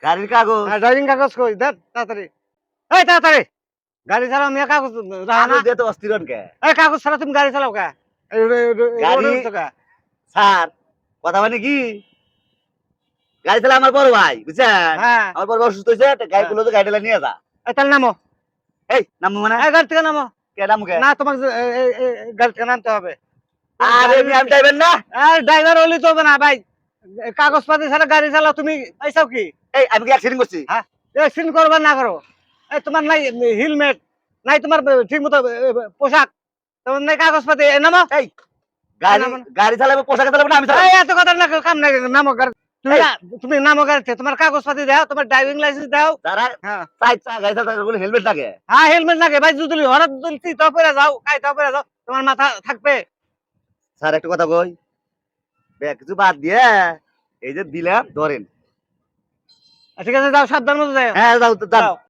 গাড়ির কাগজ ড্রাইভিং কাগজ কই দেখ তাড়াতাড়ি। এই তাড়াতাড়ি গাড়ি চালাও, মিয়া কাগজ রাখা না। কাগজ দিয়ে তো অস্থির হন কে? এই কাগজ ছাড়া তুমি গাড়ি চালাও কে? এই গাড়ি- রোডে উঠছো কে? স্যার কথা মানে কি, গাড়ি চালা আমার বড় ভাই বুঝছেন, হ্যাঁ আমার বড় ভাই অসুস্থ হয়েছে, গাড়ি গুলো তো গাড়িটা নিয়ে যা। এই তাহলে নামো, এই নামবো মানে এই গাড়ি থেকে নামো। কে নামবো কে? না তোমাকে গাড়ি থেকে নামতে হবে। আরে আমি যাইবেন না। ড্রাইভার হলে তো হবে না ভাই, কাগজপাতি ছাড়া গাড়ি চালাও তুমি, এইসব কি? এই আমি কি অ্যাক্সিডেন্ট করছি? হ্যাঁ অ্যাক্সিডেন্ট করবা না করো। এই তোমার নাই হেলমেট, নাই তোমার ঠিক মতো পোশাক, তোমার নাই কাগজপাতি, নামো। এই গাড়ি নামো না। গাড়ি চালাবো, পোশাক চালাবো না আমি চালাবো? এই এত কথা না, কাম নাই, নামো গাড়ি। তুমি এই। তুমি নামো গাড়িতে, তোমার কাগজপাতি দাও, তোমার ড্রাইভিং লাইসেন্স দাও। যারা হ্যাঁ চাই চা গাড়ি চালাতে ওগুলো হেলমেট লাগে। হ্যাঁ হেলমেট লাগে ভাই, যদি হঠাৎ যদি তো পরে যাও, কাই তো পরে যাও, তোমার মাথা থাকবে। স্যার একটা কথা কই, কিছু বাদ দিয়ে এই যে দিলাম ধরেন। ঠিক আছে যাও, সাবধান মতো যাও। হ্যাঁ যাও তো যান। যাও।